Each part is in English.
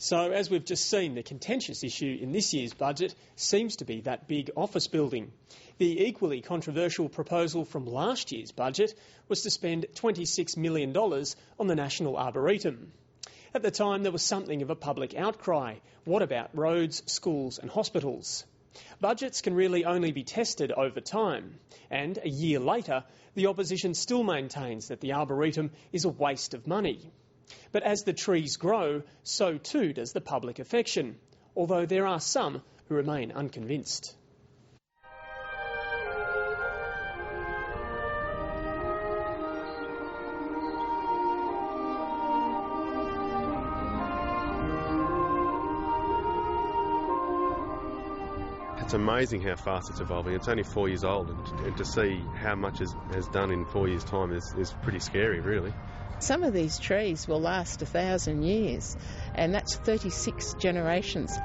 So, as we've just seen, the contentious issue in this year's budget seems to be that big office building. The equally controversial proposal from last year's budget was to spend $26 million on the National Arboretum. At the time, there was something of a public outcry. What about roads, schools and hospitals? Budgets can really only be tested over time. And a year later, the opposition still maintains that the Arboretum is a waste of money. But as the trees grow, so too does the public affection, although there are some who remain unconvinced. It's amazing how fast it's evolving. It's only 4 years old, and to see how much has done in 4 years' time is pretty scary, really. Some of these trees will last 1,000 years, and that's 36 generations.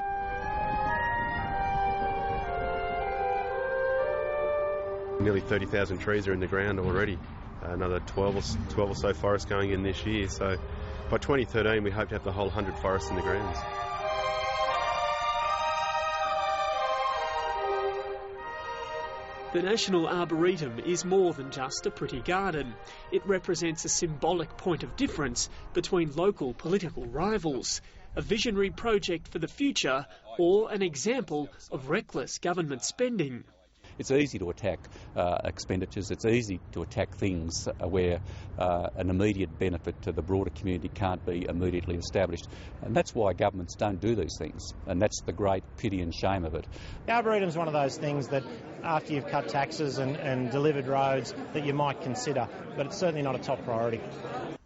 Nearly 30,000 trees are in the ground already. Another 12 or so forests going in this year. So by 2013, we hope to have the whole 100 forests in the grounds. The National Arboretum is more than just a pretty garden. It represents a symbolic point of difference between local political rivals, a visionary project for the future, or an example of reckless government spending. It's easy to attack expenditures, it's easy to attack things where an immediate benefit to the broader community can't be immediately established. And that's why governments don't do these things, and that's the great pity and shame of it. The Arboretum's one of those things that after you've cut taxes and delivered roads that you might consider, but it's certainly not a top priority.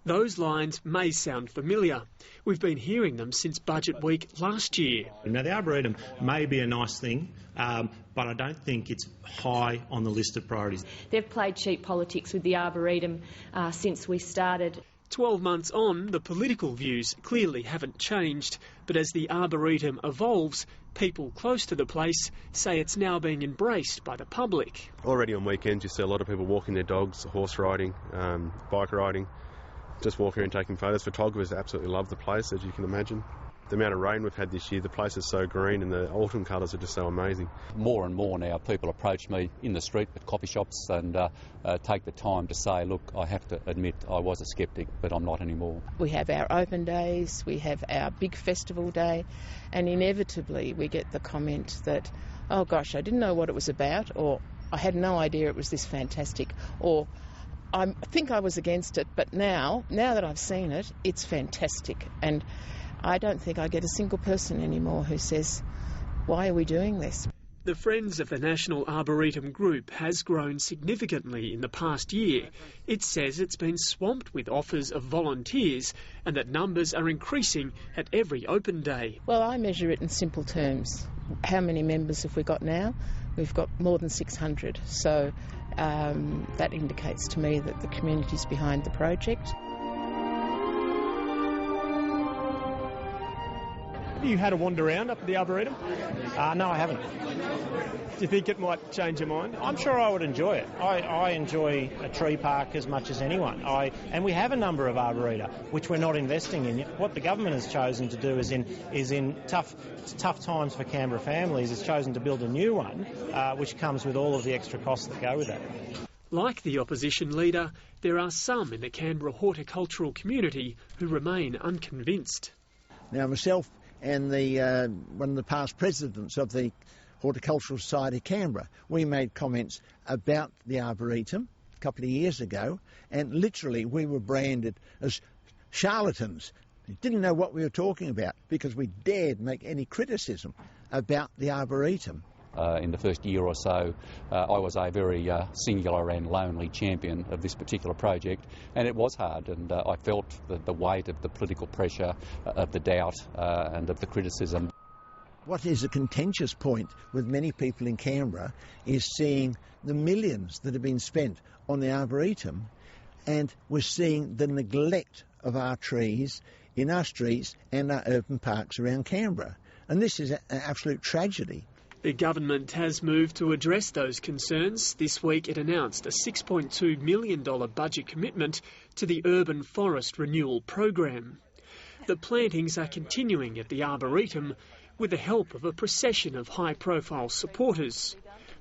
Those lines may sound familiar. We've been hearing them since Budget Week last year. Now, the Arboretum may be a nice thing, but I don't think it's high on the list of priorities. They've played cheap politics with the Arboretum since we started. 12 months on, the political views clearly haven't changed, but as the Arboretum evolves, people close to the place say it's now being embraced by the public. Already on weekends you see a lot of people walking their dogs, horse riding, bike riding, just walking around taking photos. Photographers absolutely love the place, as you can imagine. The amount of rain we've had this year, the place is so green and the autumn colours are just so amazing. More and more now people approach me in the street at coffee shops and take the time to say, look, I have to admit I was a sceptic, but I'm not anymore. We have our open days, we have our big festival day, and inevitably we get the comment that, oh gosh, I didn't know what it was about, or I had no idea it was this fantastic, or I think I was against it, but now that I've seen it, it's fantastic. And I don't think I get a single person anymore who says, why are we doing this? The Friends of the National Arboretum Group has grown significantly in the past year. It says it's been swamped with offers of volunteers and that numbers are increasing at every open day. Well, I measure it in simple terms. How many members have we got now? We've got more than 600. So that indicates to me that the community's behind the project. Have you had a wander around up at the Arboretum? No, I haven't. Do you think it might change your mind? I'm sure I would enjoy it. I enjoy a tree park as much as anyone. And we have a number of arboreta, which we're not investing in. What the government has chosen to do is in tough times for Canberra families, has chosen to build a new one, which comes with all of the extra costs that go with that. Like the opposition leader, there are some in the Canberra horticultural community who remain unconvinced. Now, myself and one of the past presidents of the Horticultural Society of Canberra, we made comments about the Arboretum a couple of years ago, and literally we were branded as charlatans. We didn't know what we were talking about because we dared make any criticism about the Arboretum. In the first year or so, I was a very singular and lonely champion of this particular project, and it was hard, and I felt the weight of the political pressure, of the doubt and of the criticism. What is a contentious point with many people in Canberra is seeing the millions that have been spent on the Arboretum, and we're seeing the neglect of our trees in our streets and our urban parks around Canberra. And this is an absolute tragedy. The government has moved to address those concerns. This week it announced a $6.2 million budget commitment to the Urban Forest Renewal Program. The plantings are continuing at the Arboretum with the help of a procession of high-profile supporters.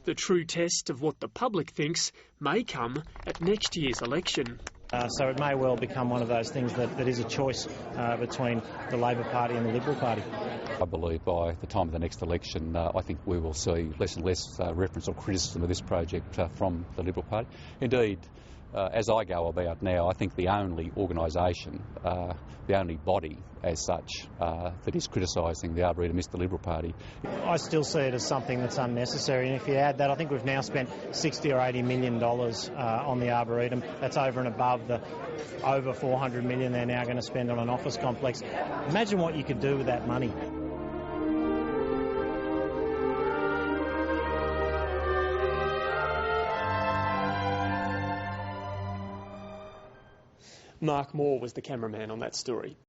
The true test of what the public thinks may come at next year's election. So it may well become one of those things that is a choice between the Labor Party and the Liberal Party. I believe by the time of the next election, I think we will see less and less reference or criticism of this project from the Liberal Party. Indeed, as I go about now, I think the only organisation, the only body as such that is criticising the Arboretum is the Liberal Party. I still see it as something that's unnecessary, and if you add that, I think we've now spent $60 or $80 million on the Arboretum. That's over and above the over $400 million they're now going to spend on an office complex. Imagine what you could do with that money. Mark Moore was the cameraman on that story.